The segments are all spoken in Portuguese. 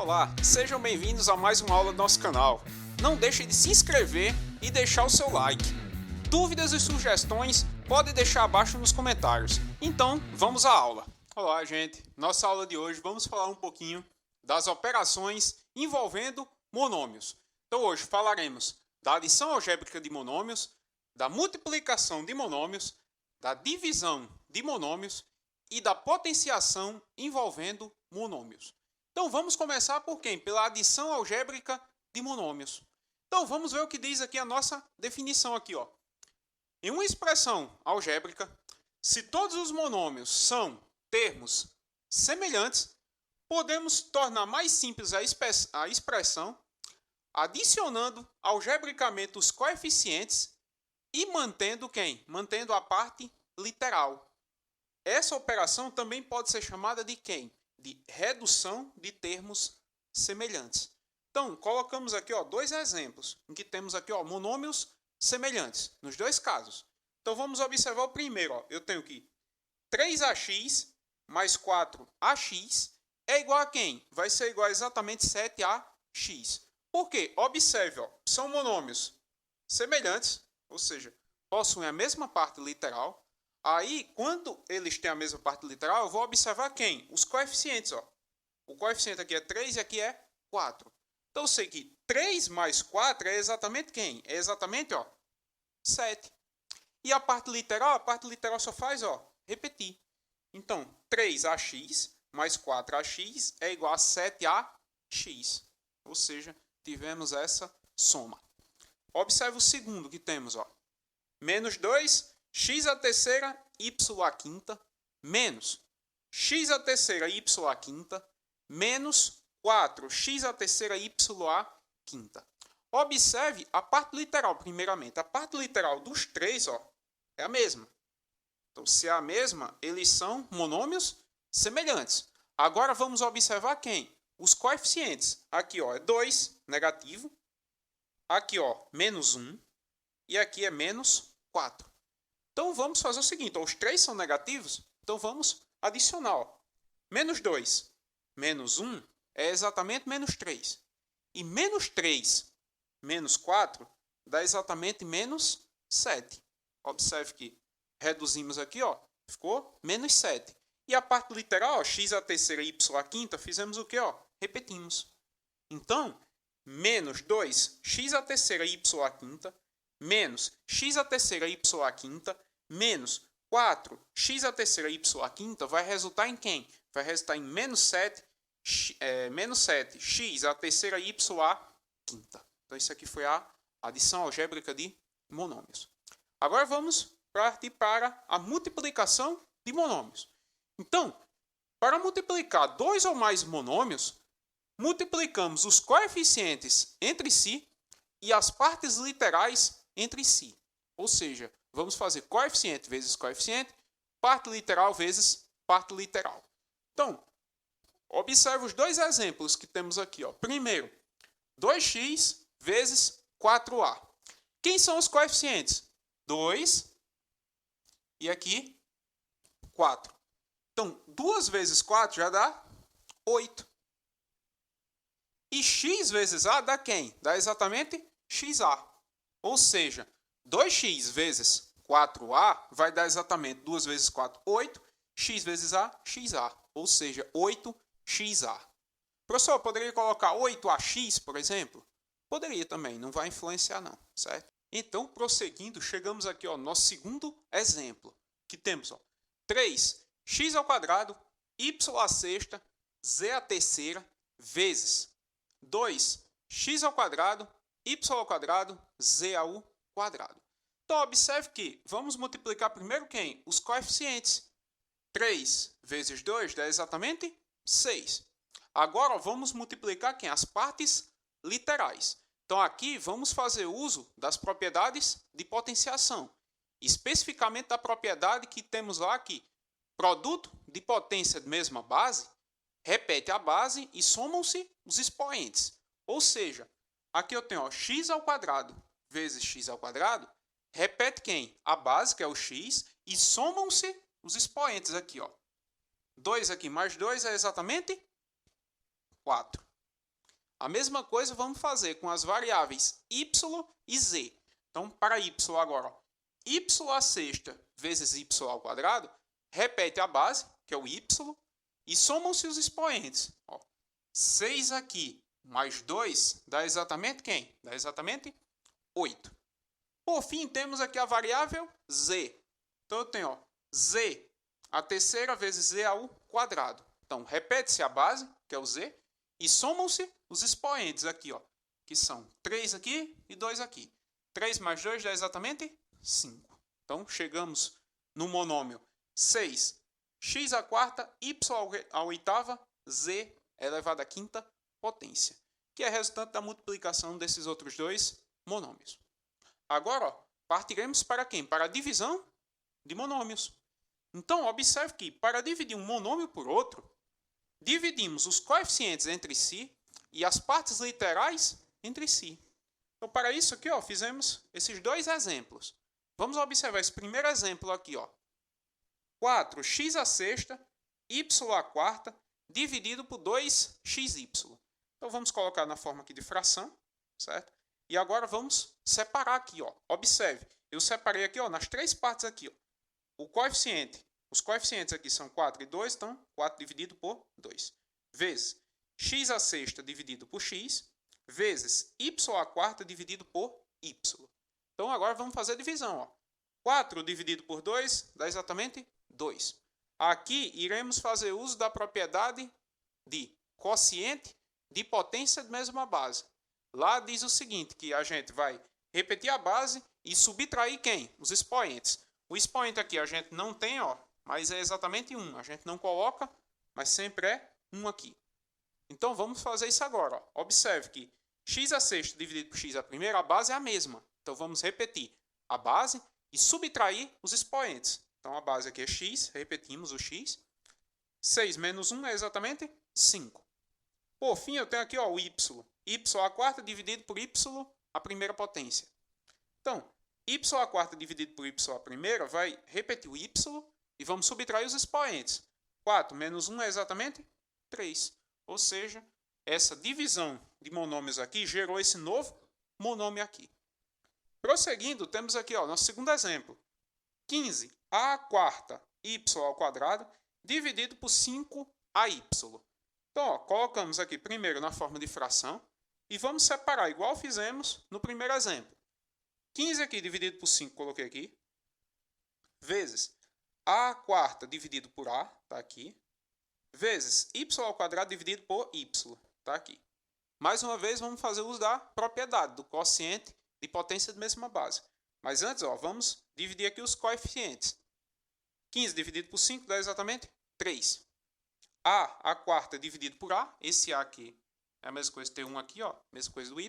Olá, sejam bem-vindos a mais uma aula do nosso canal. Não deixe de se inscrever e deixar o seu like. Dúvidas e sugestões pode deixar abaixo nos comentários. Então, vamos à aula. Olá, gente. Nossa aula de hoje vamos falar um pouquinho das operações envolvendo monômios. Então, hoje falaremos da adição algébrica de monômios, da multiplicação de monômios, da divisão de monômios e da potenciação envolvendo monômios. Então, vamos começar por quem? Pela adição algébrica de monômios. Então, vamos ver o que diz aqui a nossa definição aqui, ó. Em uma expressão algébrica, se todos os monômios são termos semelhantes, podemos tornar mais simples a expressão adicionando algebricamente os coeficientes e mantendo quem? Mantendo a parte literal. Essa operação também pode ser chamada de quem? De redução de termos semelhantes. Então, colocamos aqui dois exemplos, em que temos aqui monômios semelhantes, nos dois casos. Então, vamos observar o primeiro. Eu tenho aqui 3ax mais 4ax é igual a quem? Vai ser igual a exatamente 7ax. Por quê? Observe, são monômios semelhantes, ou seja, possuem a mesma parte literal. Aí, quando eles têm a mesma parte literal, eu vou observar quem? Os coeficientes. O coeficiente aqui é 3 e aqui é 4. Então, eu sei que 3 mais 4 é exatamente quem? É exatamente 7. E a parte literal só faz repetir. Então, 3ax mais 4ax é igual a 7ax. Ou seja, tivemos essa soma. Observe o segundo que temos. Menos 2... x à terceira, y à quinta, menos x à terceira, y à quinta, menos 4x à terceira, y à quinta. Observe a parte literal, primeiramente. A parte literal dos três é a mesma. Então, se é a mesma, eles são monômios semelhantes. Agora, vamos observar quem? Os coeficientes. Aqui é 2, negativo. Aqui, menos 1. E aqui é menos 4. Então, vamos fazer o seguinte. Os três são negativos, então vamos adicionar. Menos 2 menos 1 é exatamente menos 3. E menos 3 menos 4 dá exatamente menos 7. Observe que reduzimos aqui, ficou menos 7. E a parte literal, x à terceira, y à quinta, fizemos o quê? Repetimos. Então, menos 2x à terceira, y à quinta, menos x à terceira, y à quinta, menos 4x à terceira, y à quinta, vai resultar em quem? Vai resultar em menos 7, menos 7x à terceira, y à quinta. Então, isso aqui foi a adição algébrica de monômios. Agora, vamos partir para a multiplicação de monômios. Então, para multiplicar dois ou mais monômios, multiplicamos os coeficientes entre si e as partes literais entre si. Ou seja, vamos fazer coeficiente vezes coeficiente, parte literal vezes parte literal. Então, observe os dois exemplos que temos aqui. Primeiro, 2x vezes 4a. Quem são os coeficientes? 2 e aqui 4. Então, 2 vezes 4 já dá 8. E x vezes a dá quem? Dá exatamente xa. Ou seja, 2x vezes 4a vai dar exatamente 2 vezes 4, 8. X vezes a, xa. Ou seja, 8xa. Professor, poderia colocar 8ax, por exemplo? Poderia também, não vai influenciar não, certo? Então, prosseguindo, chegamos aqui ao nosso segundo exemplo. Que temos 3x ao quadrado, y à sexta, z à terceira, vezes 2x ao quadrado, y ao quadrado, z ao quadrado. Então, observe que vamos multiplicar primeiro quem? Os coeficientes. 3 vezes 2 dá exatamente 6. Agora, vamos multiplicar quem? As partes literais. Então, aqui vamos fazer uso das propriedades de potenciação. Especificamente da propriedade que temos lá aqui. Produto de potência de mesma base, repete a base e somam-se os expoentes. Ou seja, aqui eu tenho x ao quadrado vezes x ao quadrado, repete quem? A base, que é o x, e somam-se os expoentes aqui. 2 aqui mais 2 é exatamente 4. A mesma coisa vamos fazer com as variáveis y e z. Então, para y agora, ó, y à sexta vezes y ao quadrado, repete a base, que é o y, e somam-se os expoentes. Ó, 6 aqui mais 2 dá exatamente quem? Dá exatamente 8. Por fim, temos aqui a variável z. Então, eu tenho ó, z a terceira vezes z ao quadrado. Então, repete-se a base, que é o z, e somam-se os expoentes aqui, ó, que são 3 aqui e 2 aqui. 3 mais 2 dá exatamente 5. Então, chegamos no monômio 6, x à quarta, y à oitava, z elevado à quinta potência, que é resultante da multiplicação desses outros dois monômios. Agora, ó, partiremos para quem? Para a divisão de monômios. Então, observe que, para dividir um monômio por outro, dividimos os coeficientes entre si e as partes literais entre si. Então, para isso aqui, ó, fizemos esses dois exemplos. Vamos observar esse primeiro exemplo aqui, ó. 4x à sexta, y à quarta, dividido por 2xy. Então, vamos colocar na forma aqui de fração, certo? E agora vamos separar aqui, ó. Observe, eu separei aqui, ó, nas três partes aqui, ó. O coeficiente, os coeficientes aqui são 4 e 2, então 4 dividido por 2. Vezes x à sexta dividido por x, vezes y à quarta dividido por y. Então agora vamos fazer a divisão, ó. 4 dividido por 2 dá exatamente 2. Aqui iremos fazer uso da propriedade de quociente de potência de mesma base. Lá diz o seguinte, que a gente vai repetir a base e subtrair quem? Os expoentes. O expoente aqui a gente não tem, ó, mas é exatamente 1. A gente não coloca, mas sempre é 1 aqui. Então vamos fazer isso agora, ó. Observe que x à sexta dividido por x à primeira, a base é a mesma. Então vamos repetir a base e subtrair os expoentes. Então a base aqui é x, repetimos o x. 6 menos 1 é exatamente 5. Por fim, eu tenho aqui ó, o y. Y à quarta dividido por y à primeira potência. Então, y à quarta dividido por y à primeira vai repetir o y e vamos subtrair os expoentes. 4 menos 1 é exatamente 3. Ou seja, essa divisão de monômios aqui gerou esse novo monômio aqui. Prosseguindo, temos aqui ó, nosso segundo exemplo. 15 à quarta y ao quadrado dividido por 5ay. Então, ó, colocamos aqui primeiro na forma de fração e vamos separar igual fizemos no primeiro exemplo. 15 aqui dividido por 5, coloquei aqui, vezes a quarta dividido por a, está aqui, vezes y ao quadrado dividido por y, está aqui. Mais uma vez, vamos fazer uso da propriedade do quociente de potência de mesma base. Mas antes, ó, vamos dividir aqui os coeficientes. 15 dividido por 5 dá exatamente 3. A quarta dividido por a, esse a aqui é a mesma coisa que ter 1 aqui, ó, mesma coisa do y.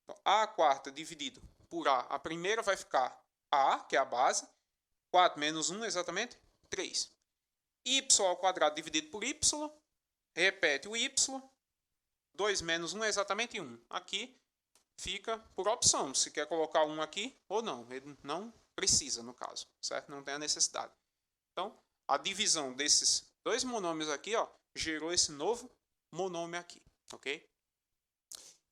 Então, a quarta dividido por a primeira vai ficar a, que é a base. 4 menos 1 é exatamente 3. Y ao quadrado dividido por y, repete o y. 2 menos 1 é exatamente 1. Aqui fica por opção, se quer colocar 1 aqui ou não. Ele não precisa, no caso, certo? Não tem a necessidade. Então, a divisão desses dois monômios aqui, ó, gerou esse novo monômio aqui, ok?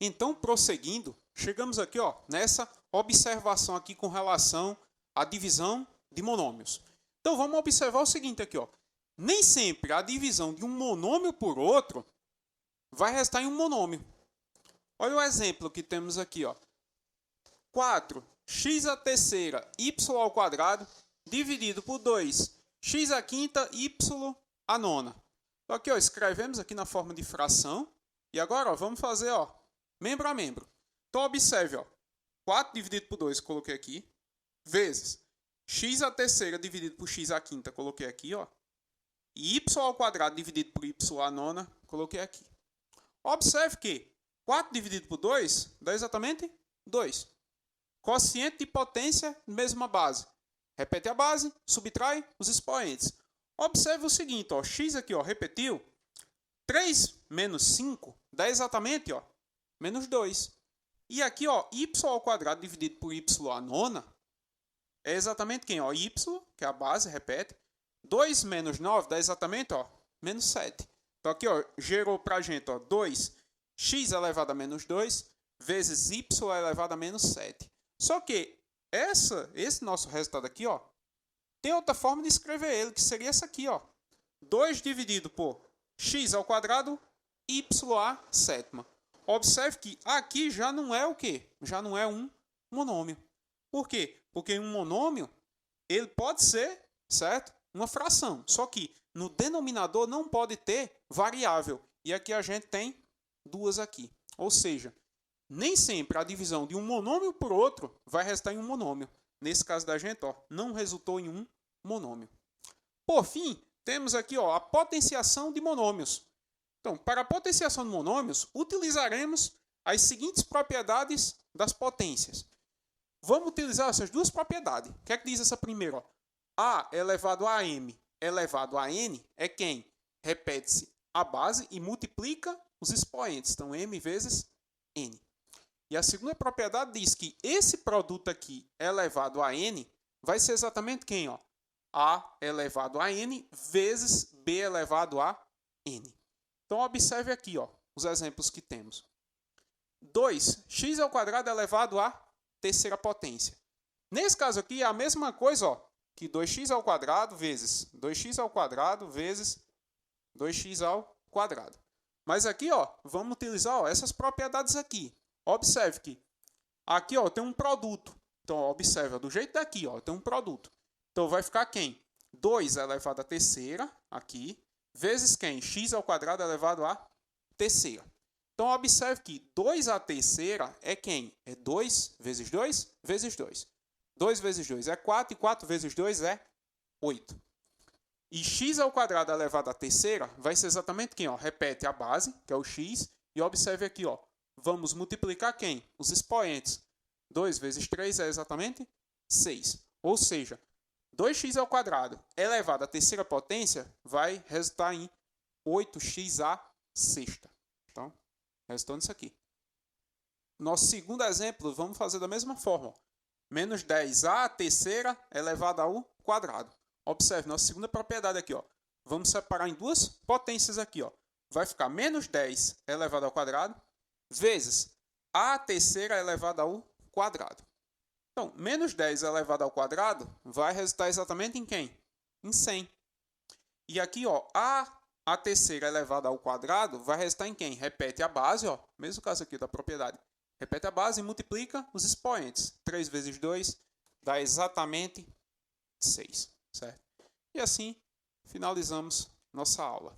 Então, prosseguindo, chegamos aqui ó, nessa observação aqui com relação à divisão de monômios. Então, vamos observar o seguinte aqui. Ó. Nem sempre a divisão de um monômio por outro vai restar em um monômio. Olha o exemplo que temos aqui. Ó. 4x à terceira y ao quadrado dividido por 2x à quinta y à nona. Então, aqui ó, escrevemos aqui na forma de fração. E agora ó, vamos fazer ó, membro a membro. Então, observe, ó, 4 dividido por 2, coloquei aqui, vezes x à terceira dividido por x à quinta, coloquei aqui, ó, e y ao quadrado dividido por y à nona, coloquei aqui. Observe que 4 dividido por 2 dá exatamente 2. Quociente de potência, mesma base. Repete a base, subtrai os expoentes. Observe o seguinte, ó, x aqui ó, repetiu, 3 menos 5 dá exatamente ó, menos 2. E aqui, ó, y ao quadrado dividido por y à nona é exatamente quem? Ó, y, que é a base, repete. 2 menos 9 dá exatamente ó, menos 7. Então, aqui ó, gerou para a gente ó, 2x x elevado a menos 2 vezes y elevado a menos 7. Só que esse nosso resultado aqui, ó, tem outra forma de escrever ele, que seria essa aqui, ó. 2 dividido por x ao quadrado, y à sétima. Observe que aqui já não é o quê? Já não é um monômio. Por quê? Porque um monômio, ele pode ser, certo? Uma fração. Só que no denominador não pode ter variável. E aqui a gente tem duas aqui. Ou seja, nem sempre a divisão de um monômio por outro vai resultar em um monômio. Nesse caso da gente, ó, não resultou em um monômio. Por fim, temos aqui, ó, a potenciação de monômios. Então, para a potenciação de monômios, utilizaremos as seguintes propriedades das potências. Vamos utilizar essas duas propriedades. O que é que diz essa primeira? Ó? A elevado a m elevado a n é quem repete-se a base e multiplica os expoentes. Então, m vezes n. E a segunda propriedade diz que esse produto aqui elevado a n vai ser exatamente quem? Ó? A elevado a n vezes b elevado a n. Então, observe aqui, ó, os exemplos que temos. 2x ao quadrado elevado à terceira potência. Nesse caso aqui, é a mesma coisa, ó, que 2x ao quadrado vezes 2x ao quadrado vezes 2x ao quadrado. Mas aqui, ó, vamos utilizar, ó, essas propriedades aqui. Observe que aqui, ó, tem um produto. Então, ó, observe, ó, do jeito daqui, ó, tem um produto. Então, vai ficar quem? 2 elevado à terceira, aqui, vezes quem? X ao quadrado elevado à terceira. Então, observe que 2 à terceira é quem? É 2 vezes 2 vezes 2. 2 vezes 2 é 4 e 4 vezes 2 é 8. E x ao quadrado elevado à terceira vai ser exatamente quem? Ó? Repete a base, que é o x, e observe aqui, ó, vamos multiplicar quem? Os expoentes. 2 vezes 3 é exatamente 6. Ou seja, 2x ao quadrado elevado à terceira potência vai resultar em 8x à sexta. Então, resultando isso aqui. Nosso segundo exemplo, vamos fazer da mesma forma. Ó. Menos 10a à terceira elevado ao quadrado. Observe, nossa segunda propriedade aqui. Ó. Vamos separar em duas potências aqui. Ó. Vai ficar menos 10 elevado ao quadrado vezes a terceira elevado ao quadrado. Então, menos 10 elevado ao quadrado vai resultar exatamente em quem? Em 100. E aqui, ó, a terceira elevada ao quadrado vai resultar em quem? Repete a base, ó, mesmo caso aqui da propriedade. Repete a base e multiplica os expoentes. 3 vezes 2 dá exatamente 6, certo? E assim finalizamos nossa aula.